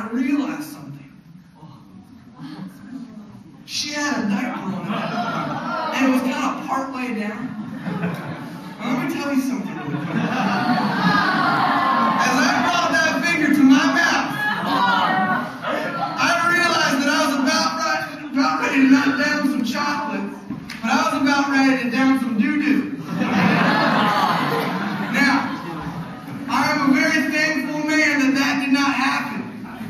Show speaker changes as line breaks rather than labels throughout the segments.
I realized something. She had a diaper on her, and it was kind of part way down. Now, let me tell you something. As I brought that finger to my mouth, I realized that I was about ready to knock down some chocolates, but I was about ready to down some doo-doo. Now, I am a very thankful man that did not happen,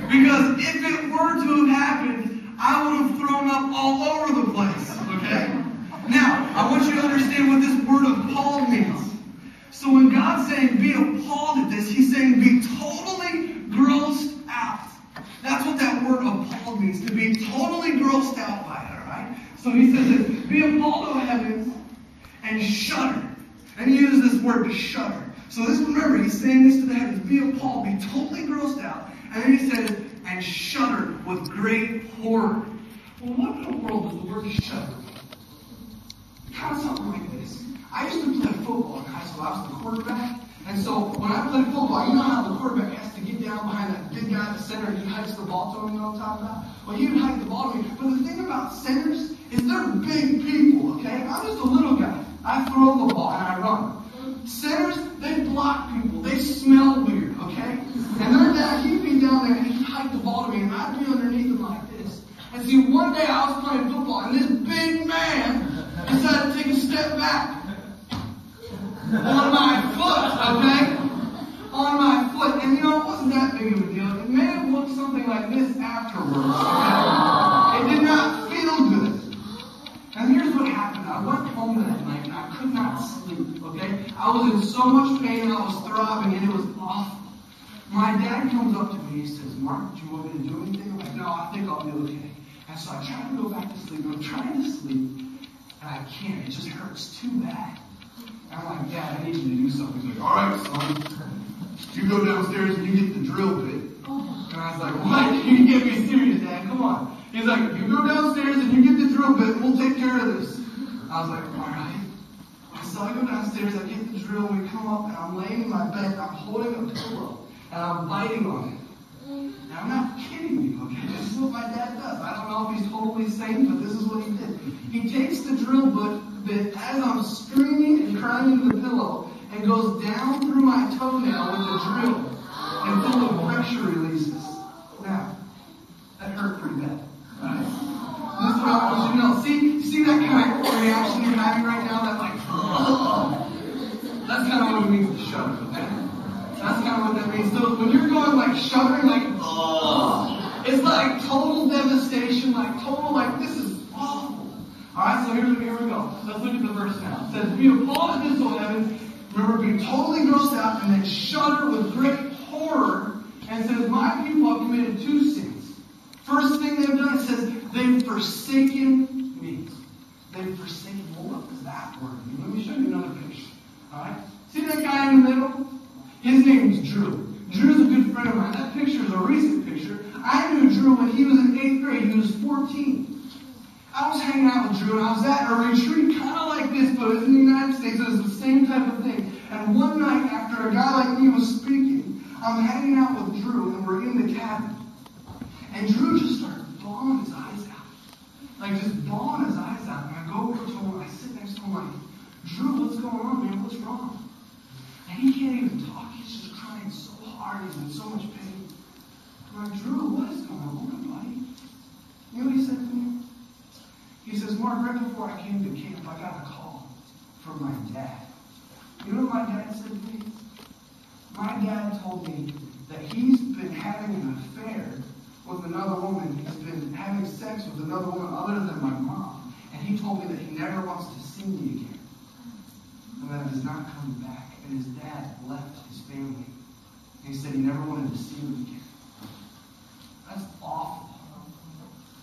because if it were to have happened, I would have thrown up all over the place, okay? Now, I want you to understand what this word appalled means. So when God's saying be appalled at this, he's saying be totally grossed out. That's what that word appalled means, to be totally grossed out by it, all right? So he says this, be appalled, O heavens, and shudder. And he uses this word to shudder. So this, remember, he's saying this to the heavens, be appalled, be totally grossed out. And then he says, and shudder with great horror. Well, what in the world does the word shudder mean? Kind of something like this. I used to play football in high school. I was the quarterback. And so when I played football, you know how the quarterback has to get down behind that big guy at the center and he hikes the ball to him, you know what I'm talking about? Well, he would hike the ball to me. But the thing about centers is they're big people, okay? I'm just a little guy. I throw the ball and I run. Centers, they block people. They smell weird, okay? And their dad, he'd be down there and he'd hike the ball to me and I'd be underneath him like this. And see, one day I was playing football and this big man decided to take a step back. On my foot, okay? On my foot. And you know, it wasn't that big of a deal. It may have looked something like this afterwards, okay? It did not feel good. And here's what happened. I went home that night and I could not sleep, okay? I was in so much pain, I was throbbing, and it was awful. My dad comes up to me and he says, Mark, do you want me to do anything? I'm like, no, I think I'll be okay. And so I try to go back to sleep. I'm trying to sleep, and I can't. It just hurts too bad. And I'm like, Dad, I need you to do something. He's like, all right, son. You go downstairs and you get the drill bit. And I was like, what? You get me serious, Dad. Come on. He's like, you go downstairs and you get the drill bit, and we'll take care of this. I was like, all right. So I go downstairs, I get the drill, we come up, and I'm laying in my bed, and I'm holding a pillow, and I'm biting on it. And I'm not kidding you, okay? This is what my dad does. I don't know if he's totally sane, but this is what he did. He takes the drill bit as I'm screaming and crying into the pillow, and goes down through my toenail with the drill until the pressure releases. Now, that hurt pretty bad, right? This is what I want you to know. See that kind of reaction you're having right now? That like, that's kind of what it means to shudder, okay? That's kind of what that means. So when you're going like shuddering, like, it's like total devastation, like total, like, this is awful. Alright, so here we go. Let's look at the verse now. It says, be appalled at this, O heavens. Remember, be totally grossed out, and then shudder with great horror. And it says, my people have committed two sins. First thing they've done, it says, they've forsaken me. They've forsaken. Well, what does that word mean? Let me show you another picture. Alright? See that guy in the middle? His name's Drew. Drew's a good friend of mine. That picture is a recent picture. I knew Drew when he was in 8th grade. He was 14. I was hanging out with Drew, and I was at a retreat kind of like this, but it was in the United States. It was the same type of thing. And one night, after a guy like me was speaking, I'm hanging out with Drew, and we're in the cabin. And Drew just started bawling his eyes out. Like, just bawling his eyes out. And I go over to him, I sit next to him, like, Drew, what's going on, man? What's wrong? And he can't even talk. He's just crying so hard. He's in so much pain. I'm like, Drew, what is going on, buddy? You know what he said to me? He says, Mark, right before I came to camp, I got a call from my dad. You know what my dad said to me? My dad told me that he's been having an affair with another woman. He's been having sex with another woman other than my mom. And he told me that he never wants to see me again. And that he's not coming back. And his dad left his family. And he said he never wanted to see me again. That's awful.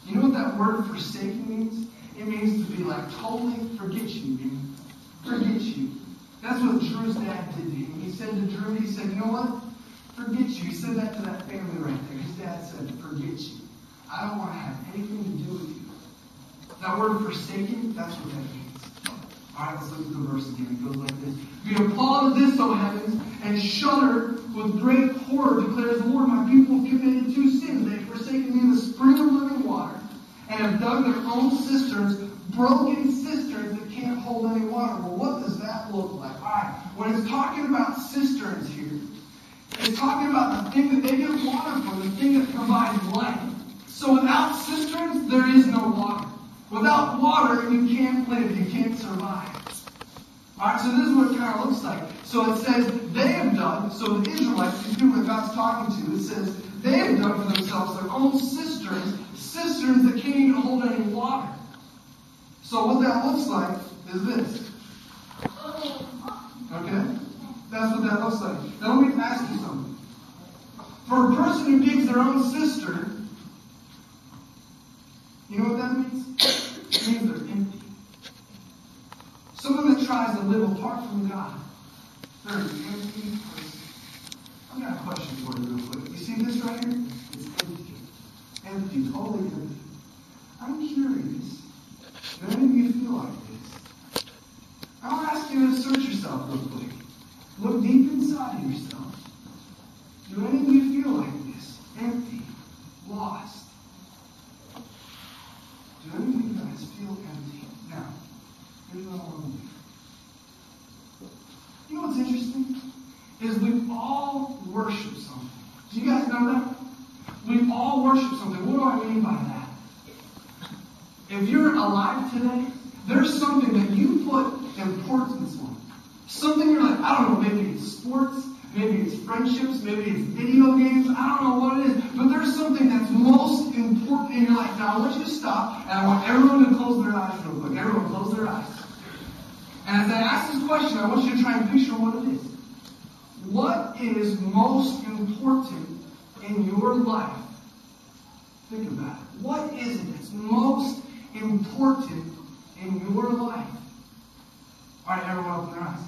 You know what that word forsaken means? It means to be like totally forget you, man. Forget you. That's what Drew's dad did to him. He said to Drew, he said, you know what? Forget you. He said that to that family right there. His dad said, forget you. I don't want to have anything to do with you. That word forsaken, that's what that means. Alright, let's look at the verse again. It goes like this. Be appalled at this, O heavens, and shudder with great horror, declares the Lord. My people have committed two sins. dug their own cisterns, broken cisterns that can't hold any water. Well, what does that look like? All right, when it's talking about cisterns here, it's talking about the thing that they get water from, the thing that provides life. So without cisterns, there is no water. Without water, you can't live, you can't survive. Alright, so this is what it kind of looks like. So it says, they have dug, so the Israelites, the people that God's talking to, it says, they have dug for themselves their own cisterns, cisterns that can't even hold any water. So what that looks like is this. Okay? That's what that looks like. Now let me ask you something. For a person who digs their own cistern, you know what that means? It means they're empty. Someone that tries to live apart from God, they're an empty person. I've got a question for you real quick. You see this right here? It's empty. Empty, totally empty. I'm curious. Do any of you feel like this? I'll ask you to search yourself real quick. Look deep inside of yourself. Do any of you feel like this? Empty. Lost. Do any of you guys feel empty? Now, here's what I want to do. You know what's interesting? Is we all worship something. Do you guys know that? We all worship something. What do I mean by that? If you're alive today, there's something that you put importance on. Something you're like, I don't know, maybe it's sports, maybe it's friendships, maybe it's video games, I don't know what it is, but there's something that's most important in your life. Now I want you to stop, and I want everyone to close their eyes real quick. Everyone close their eyes. And as I ask this question, I want you to try and picture what it is. What is most important in your life? Think about it. What is it that's most important in your life? All right, everyone open their eyes.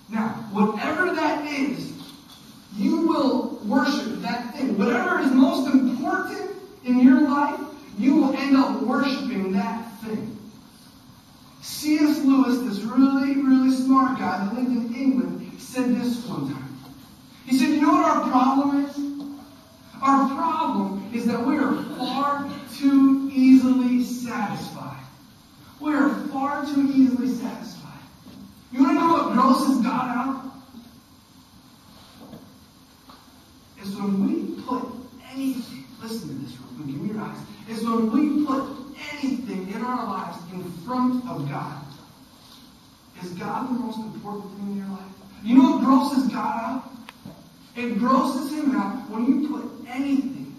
Now, whatever that is, you will worship that thing. Whatever is most important in your life, you will end up worshiping that thing. C.S. Lewis, this really, really smart guy that lived in England, said this one time. He said, you know what our problem is? Our problem is that we are far too easily satisfied. We are far too easily satisfied. You want to know what grosses God out? It's when we put anything, listen to this real quick, give me your eyes. It's when we put anything in our lives in front of God. Is God the most important thing in your life? You know what grosses God out? It grosses Him out when you put anything,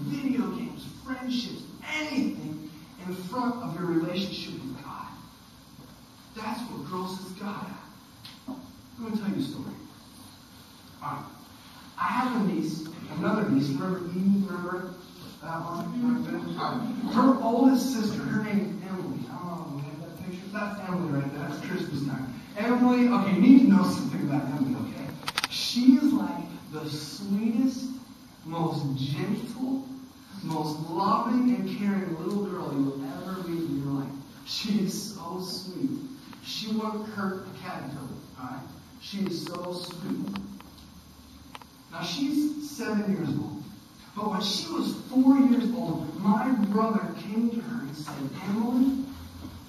video games, friendships, anything in front of your relationship with God. That's what grosses God out. Let me tell you a story. Alright. I have a niece, another niece, remember Eve, remember that one? Her oldest sister, her name is Emily. I don't know, we have that picture? That's Emily right there, that's Christmas time. Emily, okay, you need to know something about Emily, okay? She is like the sweetest, most gentle, most loving and caring little girl you will ever meet in your life. She is so sweet. She won't hurt a caterpillar, alright? She is so sweet. Now she's 7 years old. But when she was 4 years old, my brother came to her and said, Emily,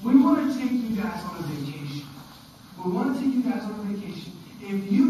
we want to take you guys on a vacation. We want to take you guys on a vacation. If you